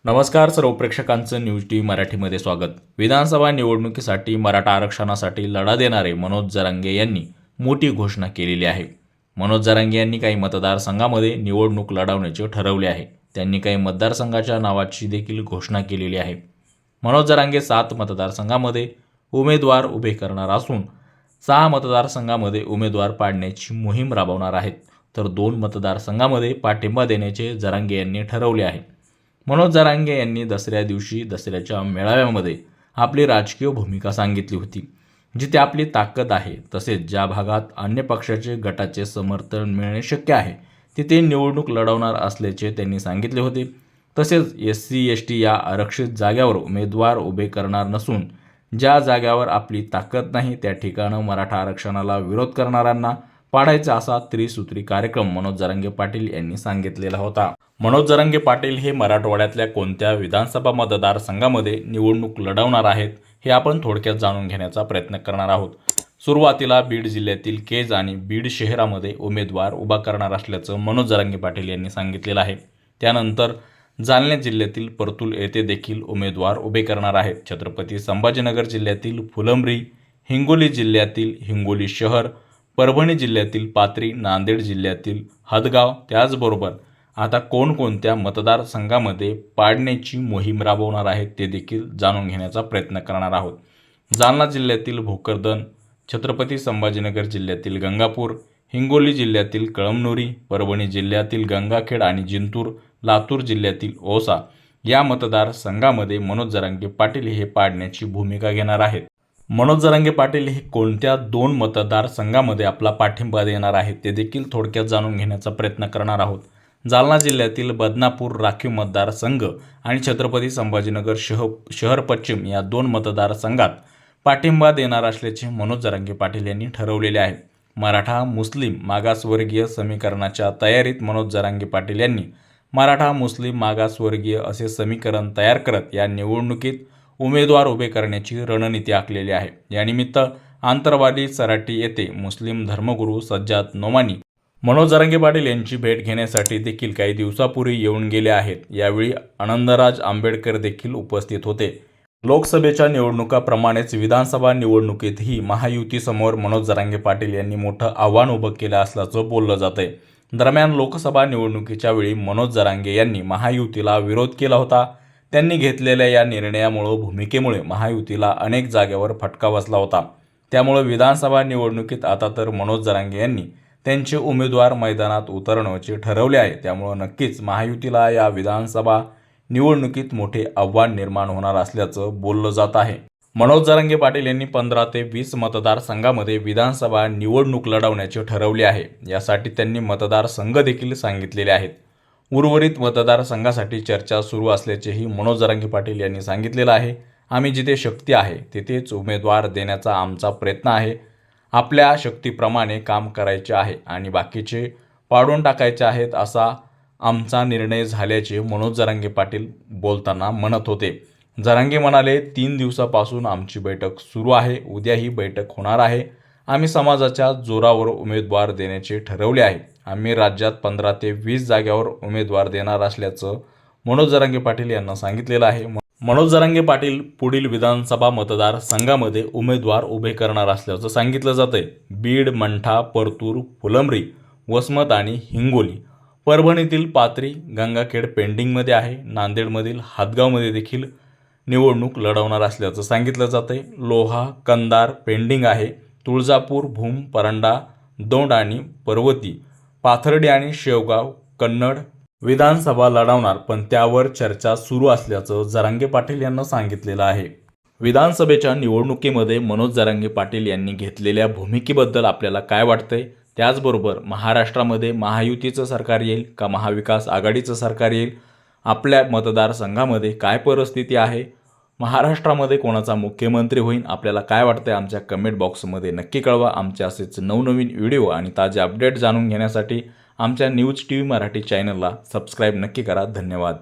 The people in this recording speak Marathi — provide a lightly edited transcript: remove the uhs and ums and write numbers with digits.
नमस्कार सर्व प्रेक्षकांचं न्यूज टीव्ही मराठीमध्ये स्वागत। विधानसभा निवडणुकीसाठी मराठा आरक्षणासाठी लढा देणारे मनोज जरांगे यांनी मोठी घोषणा केलेली आहे। मनोज जरांगे यांनी काही मतदारसंघामध्ये निवडणूक लढवण्याचे ठरवले आहे। त्यांनी काही मतदारसंघाच्या नावाची देखील घोषणा केलेली आहे। मनोज जरांगे 7 मतदारसंघामध्ये उमेदवार उभे करणार असून 6 मतदारसंघामध्ये उमेदवार पाडण्याची मोहीम राबवणार आहेत, तर 2 मतदारसंघामध्ये पाठिंबा देण्याचे जरांगे यांनी ठरवले आहे। मनोज जरांगे यांनी दसऱ्या दिवशी दसऱ्याच्या मेळाव्यामध्ये आपली राजकीय भूमिका सांगितली होती, जिथे आपली ताकद आहे तसेच ज्या भागात अन्य पक्षाचे गटाचे समर्थन मिळणे शक्य आहे तिथे निवडणूक लढवणार असल्याचे त्यांनी सांगितले होते। तसेच SC/ST या आरक्षित जाग्यावर उमेदवार उभे करणार नसून ज्या जाग्यावर आपली ताकद नाही त्या ठिकाणी मराठा आरक्षणाला विरोध करणाऱ्यांना पाडायचा असा त्रिसूत्री कार्यक्रम मनोज जरांगे पाटील यांनी सांगितलेला होता। मनोज जरांगे पाटील हे मराठवाड्यातल्या कोणत्या विधानसभा मतदारसंघामध्ये निवडणूक लढवणार आहेत हे आपण थोडक्यात जाणून घेण्याचा प्रयत्न करणार आहोत। सुरुवातीला बीड जिल्ह्यातील केज आणि बीड शहरामध्ये उमेदवार उभा करणार असल्याचं मनोज जरांगे पाटील यांनी सांगितलेलं आहे। त्यानंतर जालना जिल्ह्यातील परतूर येथे देखील उमेदवार उभे करणार आहेत। छत्रपती संभाजीनगर जिल्ह्यातील फुलंब्री, हिंगोली जिल्ह्यातील हिंगोली शहर, परभणी जिल्ह्यातील पाथरी, नांदेड जिल्ह्यातील हदगाव, त्याचबरोबर आता कोणकोणत्या मतदारसंघामध्ये पाडण्याची मोहीम राबवणार आहेत ते देखील जाणून घेण्याचा प्रयत्न करणार आहोत। जालना जिल्ह्यातील भोकरदन, छत्रपती संभाजीनगर जिल्ह्यातील गंगापूर, हिंगोली जिल्ह्यातील कळमनुरी, परभणी जिल्ह्यातील गंगाखेड आणि जिंतूर, लातूर जिल्ह्यातील औसा या मतदारसंघामध्ये मनोज जरांगे पाटील हे पाडण्याची भूमिका घेणार आहेत। मनोज जरांगे पाटील हे कोणत्या 2 मतदारसंघामध्ये आपला पाठिंबा देणार आहेत ते देखील थोडक्यात जाणून घेण्याचा प्रयत्न करणार आहोत। जालना जिल्ह्यातील बदनापूर राखीव मतदारसंघ आणि छत्रपती संभाजीनगर शहर पश्चिम या 2 मतदारसंघात पाठिंबा देणार असल्याचे मनोज जरांगे पाटील यांनी ठरवलेले आहे। मराठा मुस्लिम मागासवर्गीय समीकरणाच्या तयारीत मनोज जरांगे पाटील यांनी मराठा मुस्लिम मागासवर्गीय असे समीकरण तयार करत या निवडणुकीत उमेदवार उभे करण्याची रणनीती आखलेली आहे। यानिमित्त आंतरवाली सराटी येथे मुस्लिम धर्मगुरू सज्जाद नोमानी मनोज जरांगे पाटील यांची भेट घेण्यासाठी देखील काही दिवसापूर्वी येऊन गेले आहेत। यावेळी आनंदराज आंबेडकर देखील उपस्थित होते। लोकसभेच्या निवडणुकाप्रमाणेच विधानसभा निवडणुकीतही महायुतीसमोर मनोज जरांगे पाटील यांनी मोठं आव्हान उभं केलं असल्याचं बोललं जातंय। दरम्यान लोकसभा निवडणुकीच्या वेळी मनोज जरांगे यांनी महायुतीला विरोध केला होता। त्यांनी घेतलेल्या या निर्णयामुळे भूमिकेमुळे महायुतीला अनेक जागेवर फटका बसला होता। त्यामुळे विधानसभा निवडणुकीत आता तर मनोज जरांगे यांनी त्यांचे उमेदवार मैदानात उतरवण्याचे ठरवले आहे। त्यामुळे नक्कीच महायुतीला या विधानसभा निवडणुकीत मोठे आव्हान निर्माण होणार असल्याचं बोललं जात आहे। मनोज जरांगे पाटील यांनी 15 ते 20 मतदारसंघामध्ये विधानसभा निवडणूक लढवण्याचे ठरवले आहे। यासाठी त्यांनी मतदारसंघ देखील सांगितलेले आहेत। उर्वरित मतदारसंघासाठी चर्चा सुरू असल्याचेही मनोज जरांगे पाटील यांनी सांगितलेलं आहे। आम्ही जिथे शक्ती आहे तिथेच उमेदवार देण्याचा आमचा प्रयत्न आहे। आपल्या शक्तीप्रमाणे काम करायचे आहे आणि बाकीचे पाडून टाकायचे आहेत असा आमचा निर्णय झाल्याचे मनोज जरांगे पाटील बोलताना म्हणत होते। जरांगे म्हणाले, 3 दिवसापासून आमची बैठक सुरू आहे। उद्या ही बैठक होणार आहे। आम्ही समाजाच्या जोरावर उमेदवार देण्याचे ठरवले आहे। आम्ही राज्यात 15 ते 20 जाग्यावर उमेदवार देणार असल्याचं मनोज जरांगे पाटील यांना सांगितलेलं आहे। मनोज जरांगे पाटील पुढील विधानसभा मतदारसंघामध्ये उमेदवार उभे करणार असल्याचं सांगितलं जातंय। बीड, मंठा, परतूर, फुलंब्री, वसमत आणि हिंगोली, परभणीतील पाथरी, गंगाखेड पेंडिंगमध्ये आहे। नांदेडमधील हदगावमध्ये देखील निवडणूक लढवणार असल्याचं सांगितलं जातंय। लोहा, कंधार पेंडिंग आहे। तुळजापूर, भूम, परंडा, दौंड आणि पर्वती, पाथर्डी आणि शेवगाव, कन्नड विधानसभा लढवणार, पण त्यावर चर्चा सुरू असल्याचं जरांगे पाटील यांना सांगितलेलं आहे। विधानसभेच्या निवडणुकीमध्ये मनोज जरांगे पाटील यांनी घेतलेल्या भूमिकेबद्दल आपल्याला काय वाटतंय? त्याचबरोबर महाराष्ट्रामध्ये महायुतीचं सरकार येईल का महाविकास आघाडीचं सरकार येईल? आपल्या मतदारसंघामध्ये काय परिस्थिती आहे? महाराष्ट्रामध्ये कोणाचा मुख्यमंत्री होईल? आपल्याला काय वाटतंय? आमच्या कमेंट बॉक्समध्ये नक्की कळवा। आमचे असेच नवनवीन व्हिडिओ आणि ताजे अपडेट जाणून घेण्यासाठी आमच्या न्यूज टीव्ही मराठी चॅनलला सबस्क्राईब नक्की करा। धन्यवाद।